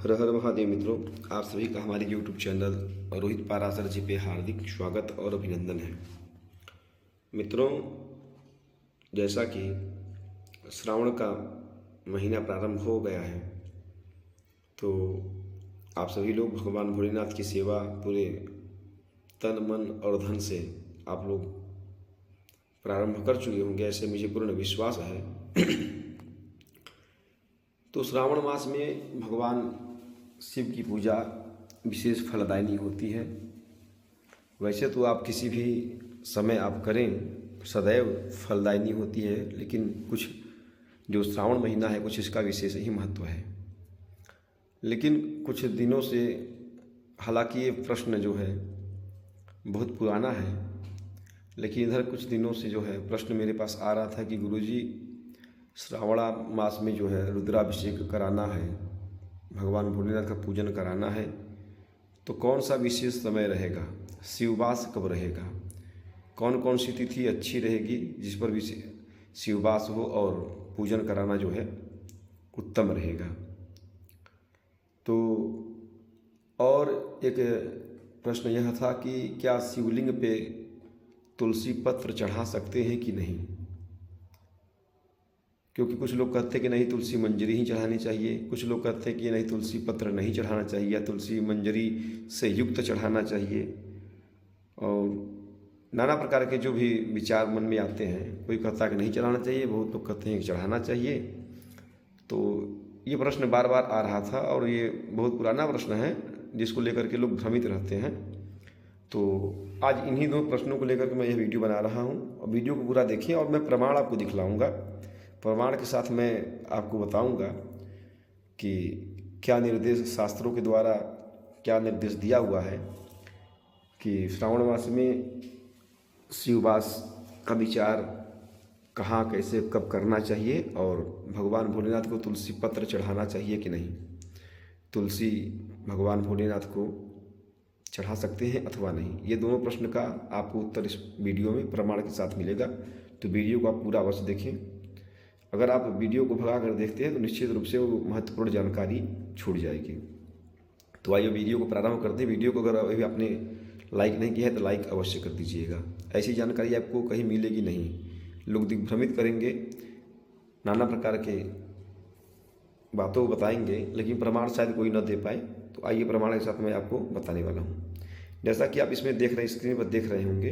हर हर महादेव मित्रों, आप सभी का हमारे YouTube चैनल रोहित पाराशर जी पे हार्दिक स्वागत और अभिनंदन है। मित्रों, जैसा कि श्रावण का महीना प्रारंभ हो गया है, तो आप सभी लोग भगवान भोलेनाथ की सेवा पूरे तन मन और धन से आप लोग प्रारंभ कर चुके होंगे, ऐसे मुझे पूर्ण विश्वास है। तो श्रावण मास में भगवान शिव की पूजा विशेष फलदायिनी होती है। वैसे तो आप किसी भी समय आप करें सदैव फलदायिनी होती है, लेकिन कुछ जो श्रावण महीना है कुछ इसका विशेष ही महत्व है। लेकिन कुछ दिनों से, हालांकि ये प्रश्न जो है बहुत पुराना है, लेकिन इधर कुछ दिनों से जो है प्रश्न मेरे पास आ रहा था कि गुरुजी, श्रावण मास में जो है रुद्राभिषेक कराना है, भगवान भोलेनाथ का पूजन कराना है, तो कौन सा विशेष समय रहेगा, शिववास कब रहेगा, कौन कौन सी तिथि अच्छी रहेगी जिस पर शिववास हो और पूजन कराना जो है उत्तम रहेगा। तो और एक प्रश्न यह था कि क्या शिवलिंग पे तुलसी पत्र चढ़ा सकते हैं कि नहीं, क्योंकि कुछ लोग कहते हैं कि नहीं तुलसी मंजरी ही चढ़ानी चाहिए, कुछ लोग कहते हैं कि नहीं तुलसी पत्र नहीं चढ़ाना चाहिए या तुलसी मंजरी से युक्त चढ़ाना चाहिए। और नाना प्रकार के जो भी विचार मन में आते हैं, कोई कहता है कि नहीं चढ़ाना चाहिए, बहुत लोग कहते हैं कि चढ़ाना चाहिए। तो ये प्रश्न बार बार आ रहा था और ये बहुत पुराना प्रश्न है जिसको लेकर के लोग भ्रमित रहते हैं। तो आज इन्हीं दो प्रश्नों को लेकर के मैं यह वीडियो बना रहा हूँ, और वीडियो को पूरा देखिए और मैं प्रमाण आपको दिखलाऊँगा। प्रमाण के साथ मैं आपको बताऊंगा कि क्या निर्देश शास्त्रों के द्वारा क्या निर्देश दिया हुआ है कि श्रावण मास में शिववास का विचार कहाँ कैसे कब करना चाहिए, और भगवान भोलेनाथ को तुलसी पत्र चढ़ाना चाहिए कि नहीं, तुलसी भगवान भोलेनाथ को चढ़ा सकते हैं अथवा नहीं। ये दोनों प्रश्न का आपको उत्तर इस वीडियो में प्रमाण के साथ मिलेगा। तो वीडियो को आप पूरा अवश्य देखें। अगर आप वीडियो को भगा कर देखते हैं तो निश्चित रूप से वो महत्वपूर्ण जानकारी छूट जाएगी। तो आइए वीडियो को प्रारंभ करते हैं। वीडियो को अगर अभी आपने लाइक नहीं किया है तो लाइक अवश्य कर दीजिएगा। ऐसी जानकारी आपको कहीं मिलेगी नहीं, लोग दिग्भ्रमित करेंगे, नाना प्रकार के बातों को बताएंगे, लेकिन प्रमाण शायद कोई न दे पाए। तो आइए प्रमाण के साथ मैं आपको बताने वाला हूँ। जैसा कि आप इसमें देख रहे हैं, स्क्रीन पर देख रहे होंगे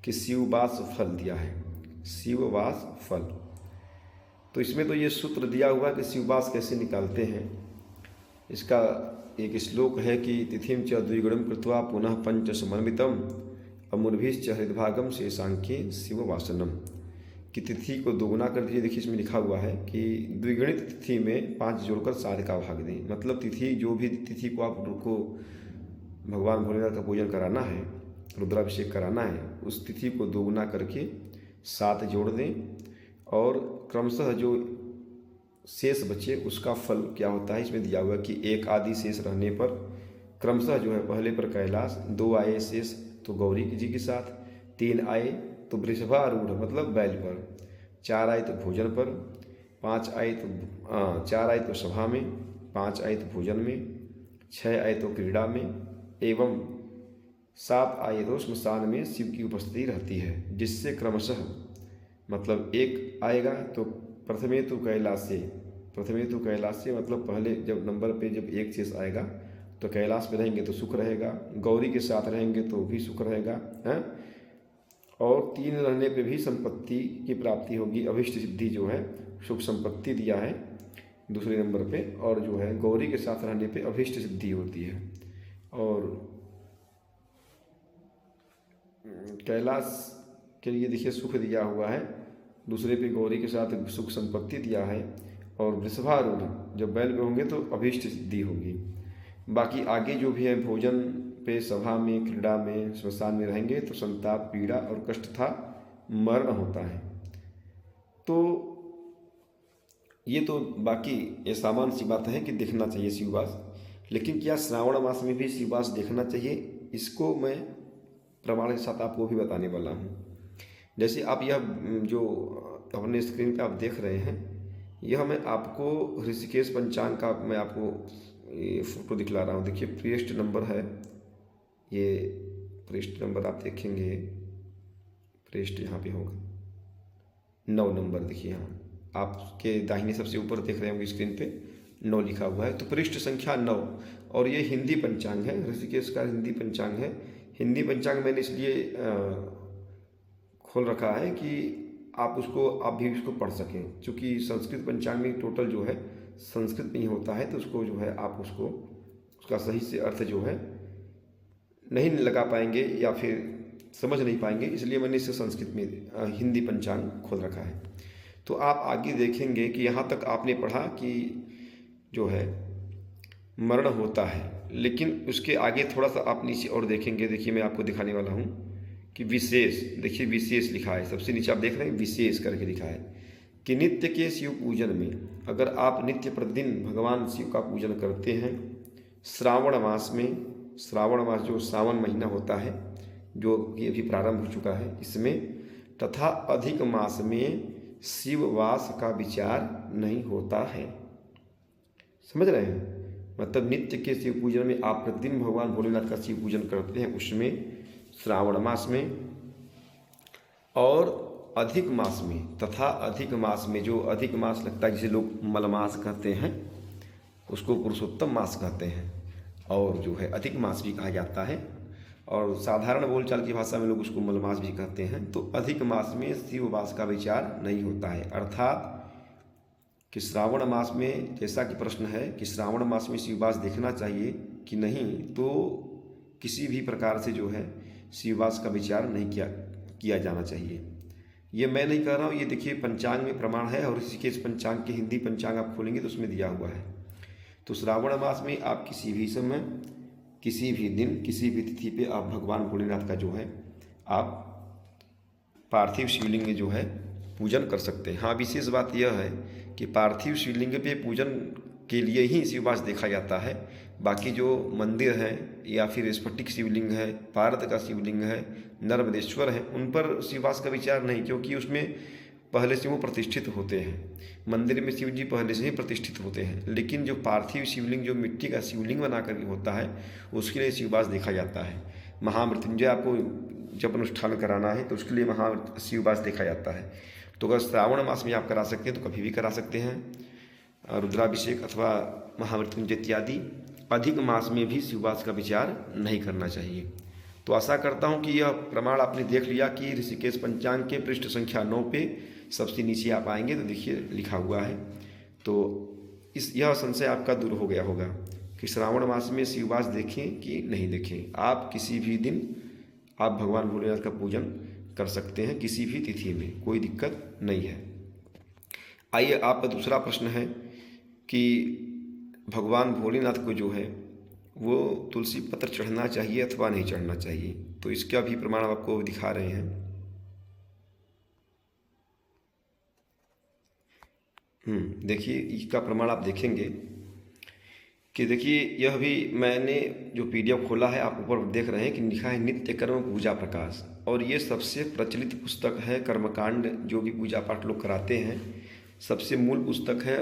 कि शिववास फल दिया है, शिववास फल। तो इसमें तो ये सूत्र दिया हुआ कि शिववास कैसे निकालते हैं। इसका एक श्लोक है कि तिथिम च द्विगुणम कृत्वा पुनः पंच समन्वितम अमुर्भिश्च हृदभागम शेषांख्ये शिववासनम, कि तिथि को दोगुना कर दीजिए। देखिए इसमें लिखा हुआ है कि द्विगुणित तिथि में 5 जोड़कर 7 का भाग दें। मतलब तिथि, जो भी तिथि को आपको भगवान भोलेनाथ का पूजन कराना है, रुद्राभिषेक कराना है, उस तिथि को दोगुना करके 7 जोड़ दें, और क्रमशः जो शेष बचे उसका फल क्या होता है इसमें दिया हुआ है कि 1 आदि शेष रहने पर क्रमशः जो है पहले पर कैलाश, 2 आए शेष तो गौरी जी के साथ, 3 आए तो वृषभारूढ़ मतलब बैल पर, 4 आए तो भोजन पर, 4 आए तो सभा में, 5 आए तो भोजन में, 6 आए तो क्रीड़ा में, एवं 7 आए तो श्मशान में शिव की उपस्थिति रहती है। जिससे क्रमशः मतलब 1 आएगा तो प्रथमे तो कैलाश से मतलब पहले जब नंबर पे जब 1 शेष आएगा तो कैलाश में रहेंगे तो सुख रहेगा, गौरी के साथ रहेंगे तो भी सुख रहेगा हैं, और 3 रहने पे भी संपत्ति की प्राप्ति होगी, अभिष्ट सिद्धि जो है सुख संपत्ति दिया है दूसरे नंबर पे, और जो है गौरी के साथ रहने पे अभिष्ट सिद्धि होती है। और कैलाश के लिए देखिए सुख दिया हुआ है, दूसरे पे गौरी के साथ सुख संपत्ति दिया है, और वृषभारूढ़ जब बैल पे होंगे तो अभीष्ट सिद्धि होगी। बाकी आगे जो भी है भोजन पे, सभा में, क्रीड़ा में, श्मशान में रहेंगे तो संताप, पीड़ा और कष्ट था मरण होता है। तो ये तो बाकी ये सामान्य सी बात है कि देखना चाहिए शिववास, लेकिन क्या श्रावण मास में भी शिववास देखना चाहिए, इसको मैं प्रमाण के साथ आपको भी बताने वाला हूँ। जैसे आप यह जो अपने स्क्रीन पे आप देख रहे हैं, यह मैं आपको ऋषिकेश पंचांग का मैं आपको ये फ़ोटो दिखला रहा हूँ, देखिए पृष्ठ नंबर है, ये पृष्ठ नंबर आप देखेंगे, पृष्ठ यहाँ पे होगा 9 नंबर, देखिए यहाँ आपके दाहिने सबसे ऊपर देख रहे होंगे स्क्रीन पे 9 लिखा हुआ है। तो पृष्ठ संख्या 9, और ये हिंदी पंचांग है, ऋषिकेश का हिंदी पंचांग है। हिंदी पंचांग मैंने इसलिए खोल रखा है कि आप भी उसको पढ़ सकें, क्योंकि संस्कृत पंचांग में टोटल जो है संस्कृत में ही होता है, तो उसको जो है आप उसका सही से अर्थ जो है नहीं लगा पाएंगे या फिर समझ नहीं पाएंगे, इसलिए मैंने इसे संस्कृत में हिंदी पंचांग खोल रखा है। तो आप आगे देखेंगे कि यहाँ तक आपने पढ़ा कि जो है मरण होता है, लेकिन उसके आगे थोड़ा सा आप नीचे और देखेंगे, देखिए मैं आपको दिखाने वाला हूँ कि विशेष, देखिए विशेष लिखा है, सबसे नीचे आप देख रहे हैं विशेष करके लिखा है कि नित्य के शिव पूजन में, अगर आप नित्य प्रतिदिन भगवान शिव का पूजन करते हैं, श्रावण मास में, श्रावण मास जो सावन महीना होता है जो कि अभी प्रारंभ हो चुका है इसमें, तथा अधिक मास में शिववास का विचार नहीं होता है। समझ रहे हैं? मतलब नित्य के शिव पूजन में आप प्रतिदिन भगवान भोलेनाथ का शिव पूजन करते हैं, उसमें श्रावण मास में, और अधिक मास में, तथा अधिक मास में, जो अधिक मास लगता है जिसे लोग मलमास कहते हैं, उसको पुरुषोत्तम मास कहते हैं, और जो है अधिक मास भी कहा जाता है, और साधारण बोलचाल की भाषा में लोग उसको मलमास भी कहते हैं। तो अधिक मास में शिववास का विचार नहीं होता है, अर्थात कि श्रावण मास में, जैसा कि प्रश्न है कि श्रावण मास में शिववास देखना चाहिए कि नहीं, तो किसी भी प्रकार से जो है शिववास का विचार नहीं किया जाना चाहिए। ये मैं नहीं कह रहा हूँ, ये देखिए पंचांग में प्रमाण है, और ऋषिकेश पंचांग के हिंदी पंचांग आप खोलेंगे तो उसमें दिया हुआ है। तो श्रावण मास में आप किसी भी समय, किसी भी दिन, किसी भी तिथि पे आप भगवान भोलेनाथ का जो है आप पार्थिव शिवलिंग में जो है पूजन कर सकते हैं। हाँ, विशेष बात यह है कि पार्थिव शिवलिंग पे पूजन के लिए ही शिववास देखा जाता है, बाकी जो मंदिर हैं या फिर स्फटिक शिवलिंग है, पारद का शिवलिंग है, नर्मदेश्वर है, उन पर शिववास का विचार नहीं, क्योंकि उसमें पहले से वो प्रतिष्ठित होते हैं। मंदिर में शिव जी पहले से ही प्रतिष्ठित होते हैं, लेकिन जो पार्थिव शिवलिंग, जो मिट्टी का शिवलिंग बनाकर होता है, उसके लिए शिववास देखा जाता है। महामृत्युंजय आपको जब अनुष्ठान कराना है तो उसके लिए शिववास देखा जाता है। तो अगर श्रावण मास में आप करा सकते हैं तो कभी भी करा सकते हैं रुद्राभिषेक अथवा महामृत्युंजय इत्यादि। अधिक मास में भी शिववास का विचार नहीं करना चाहिए। तो आशा करता हूँ कि यह प्रमाण आपने देख लिया कि ऋषिकेश पंचांग के पृष्ठ संख्या 9 पे सबसे नीचे आप आएंगे तो देखिए लिखा हुआ है। तो यह संशय आपका दूर हो गया होगा कि श्रावण मास में शिववास देखें कि नहीं देखें। आप किसी भी दिन आप भगवान भोलेनाथ का पूजन कर सकते हैं, किसी भी तिथि में, कोई दिक्कत नहीं है। आइए, आपका दूसरा प्रश्न है कि भगवान भोलेनाथ को जो है वो तुलसी पत्र चढ़ना चाहिए अथवा नहीं चढ़ना चाहिए। तो इसका भी प्रमाण आपको दिखा रहे हैं। देखिए, इसका प्रमाण आप देखेंगे कि देखिए यह भी मैंने जो PDF खोला है, आप ऊपर देख रहे हैं कि लिखा है नित्य कर्म पूजा प्रकाश, और ये सबसे प्रचलित पुस्तक है। कर्मकांड जो भी पूजा पाठ लोग कराते हैं, सबसे मूल पुस्तक है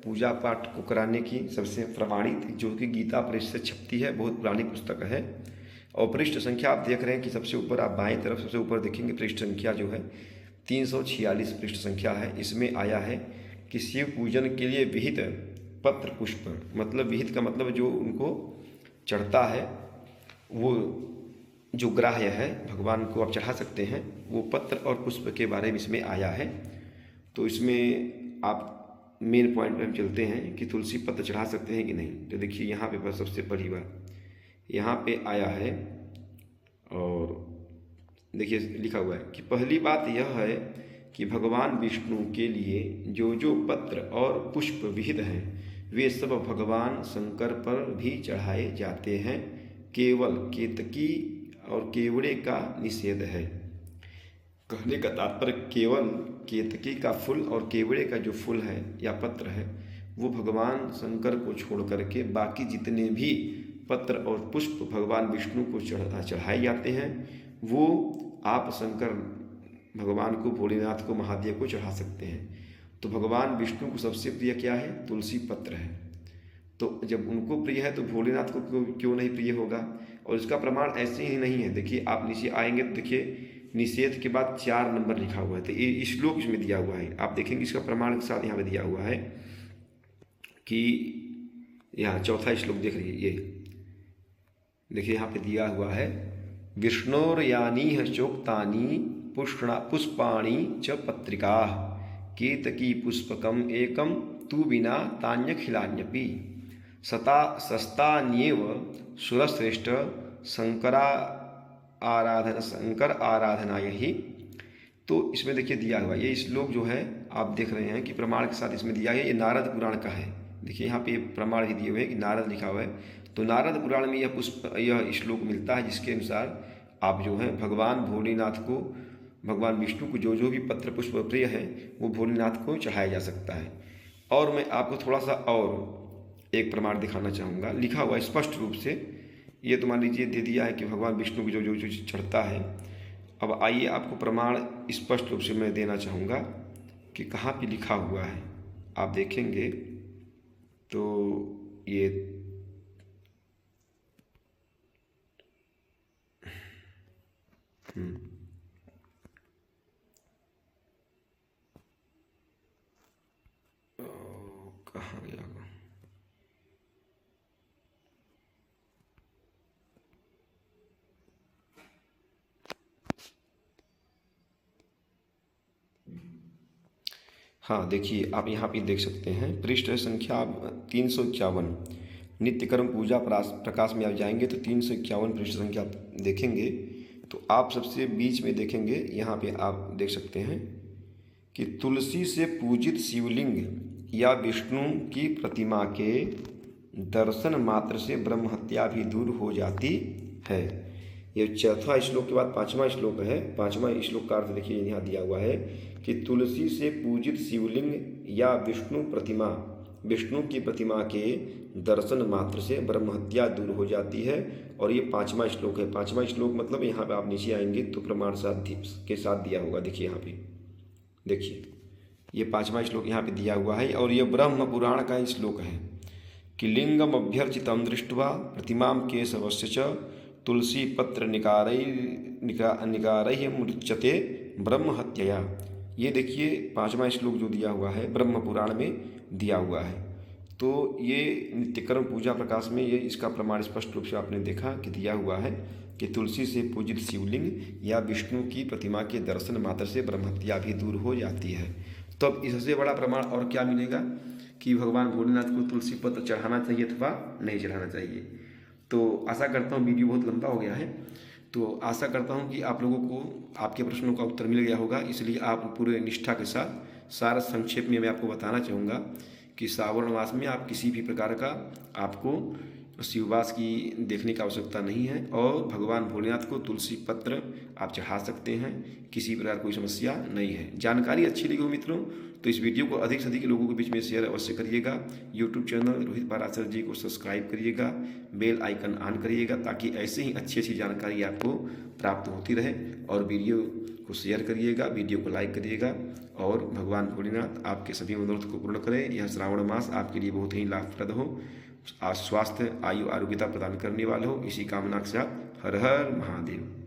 पूजा पाठ को कराने की, सबसे प्रमाणित, जो कि गीता प्रेस से छपती है, बहुत पुरानी पुस्तक है। और पृष्ठ संख्या आप देख रहे हैं कि सबसे ऊपर, आप बाएं तरफ सबसे ऊपर देखेंगे, पृष्ठ संख्या जो है 346 पृष्ठ संख्या है। इसमें आया है कि शिव पूजन के लिए विहित पत्र पुष्प, मतलब विहित का मतलब जो उनको चढ़ता है, वो जो ग्राह्य है, भगवान को आप चढ़ा सकते हैं, वो पत्र और पुष्प के बारे में इसमें आया है। तो इसमें आप मेन पॉइंट पर हम चलते हैं कि तुलसी पत्र चढ़ा सकते हैं कि नहीं। तो देखिए यहाँ पे बस सबसे पहली बार यहाँ पे आया है, और देखिए लिखा हुआ है कि पहली बात यह है कि भगवान विष्णु के लिए जो जो पत्र और पुष्प विहित हैं, वे सब भगवान शंकर पर भी चढ़ाए जाते हैं। केवल केतकी और केवड़े का निषेध है। कहने का तात्पर्य, केवल केतकी का फूल और केवड़े का जो फूल है या पत्र है, वो भगवान शंकर को छोड़ करके बाकी जितने भी पत्र और पुष्प भगवान विष्णु को चढ़ाए जाते हैं, वो आप शंकर भगवान को, भोलेनाथ को, महादेव को चढ़ा सकते हैं। तो भगवान विष्णु को सबसे प्रिय क्या है? तुलसी पत्र है। तो जब उनको प्रिय है तो भोलेनाथ को क्यों नहीं प्रिय होगा। और इसका प्रमाण ऐसे ही नहीं है। देखिए आप नीचे आएंगे तो देखिए निषेध के बाद 4 नंबर लिखा हुआ है, तो ये श्लोक इसमें दिया हुआ है। आप देखेंगे इसका प्रमाण के साथ यहाँ पे दिया हुआ है कि यहाँ चौथा श्लोक देख लीजिए, ये देखिए यहाँ पे दिया हुआ है विष्णोर्यानीह चोक्तानि पुष्पाणि च पत्रिका केतकी पुष्पकम एकम तु विना तान्यखिलान्यपि सस्तान्येव सुरश्रेष्ठ शंकर आराधनाय ही। तो इसमें देखिए दिया हुआ ये श्लोक जो है आप देख रहे हैं कि प्रमाण के साथ इसमें दिया है, ये नारद पुराण का है। देखिए यहाँ पे प्रमाण भी दिए हुए हैं कि नारद लिखा हुआ है। तो नारद पुराण में यह श्लोक मिलता है जिसके अनुसार आप जो है भगवान भोलेनाथ को, भगवान विष्णु को जो भी पत्र पुष्प प्रिय है वो भोलेनाथ को चढ़ाया जा सकता है। और मैं आपको थोड़ा सा और एक प्रमाण दिखाना चाहूँगा, लिखा हुआ स्पष्ट रूप से। ये तो मान लीजिए दे दिया है कि भगवान विष्णु को जो जो चीज़ चढ़ता है। अब आइए आपको प्रमाण स्पष्ट रूप से मैं देना चाहूँगा कि कहाँ पे लिखा हुआ है। आप देखेंगे तो ये कहाँ गया, हाँ देखिए आप यहाँ पे देख सकते हैं पृष्ठ संख्या 351 नित्य कर्म पूजा प्रकाश में आप जाएंगे तो 351 पृष्ठ संख्या आप देखेंगे तो आप सबसे बीच में देखेंगे यहाँ पे आप देख सकते हैं कि तुलसी से पूजित शिवलिंग या विष्णु की प्रतिमा के दर्शन मात्र से ब्रह्म हत्या भी दूर हो जाती है। ये चौथा श्लोक के बाद 5वां श्लोक है। 5वां श्लोक का अर्थ देखिए यहाँ दिया हुआ है कि तुलसी से पूजित शिवलिंग या विष्णु की प्रतिमा के दर्शन मात्र से ब्रह्म हत्या दूर हो जाती है। और ये 5वां श्लोक है। 5वां श्लोक मतलब यहाँ पे आप नीचे आएंगे तो प्रमाण के साथ दिया होगा। देखिए यहाँ पे देखिए ये 5वां श्लोक यहाँ पे दिया हुआ है और ये ब्रह्म पुराण का श्लोक है कि लिंगम अभ्यर्चितम दृष्ट्वा प्रतिमां केशवस्य च तुलसी पत्र निकारैः मुच्यते ब्रह्म हत्यया। ये देखिए 5वां श्लोक जो दिया हुआ है ब्रह्म पुराण में दिया हुआ है। तो ये नित्यकर्म पूजा प्रकाश में ये इसका प्रमाण स्पष्ट रूप से आपने देखा कि दिया हुआ है कि तुलसी से पूजित शिवलिंग या विष्णु की प्रतिमा के दर्शन मात्र से ब्रह्म हत्या भी दूर हो जाती है। तो अब इससे बड़ा प्रमाण और क्या मिलेगा कि भगवान भोलेनाथ को तुलसी पत्र चढ़ाना चाहिए अथवा नहीं चढ़ाना चाहिए। तो आशा करता हूँ वीडियो बहुत लंबा हो गया है, तो आशा करता हूँ कि आप लोगों को आपके प्रश्नों का उत्तर मिल गया होगा। इसलिए आप पूरे निष्ठा के साथ सारा संक्षेप में मैं आपको बताना चाहूँगा कि श्रावण मास में आप किसी भी प्रकार का आपको शिववास की देखने की आवश्यकता नहीं है और भगवान भोलेनाथ को तुलसी पत्र आप चढ़ा सकते हैं, किसी प्रकार कोई समस्या नहीं है। जानकारी अच्छी लगी हो मित्रों तो इस वीडियो को अधिक से अधिक लोगों के बीच में शेयर अवश्य करिएगा। यूट्यूब चैनल रोहित पाराशर जी को सब्सक्राइब करिएगा, बेल आइकन ऑन करिएगा ताकि ऐसे ही अच्छी अच्छी जानकारी आपको प्राप्त होती रहे। और वीडियो को शेयर करिएगा, वीडियो को लाइक करिएगा और भगवान भोलेनाथ आपके सभी मनोरथ को पूर्ण करें। यह श्रावण मास आपके लिए बहुत ही लाभप्रद हो, स्वास्थ्य आयु आरोग्यता प्रदान करने वाला हो, इसी कामना के साथ हर हर महादेव।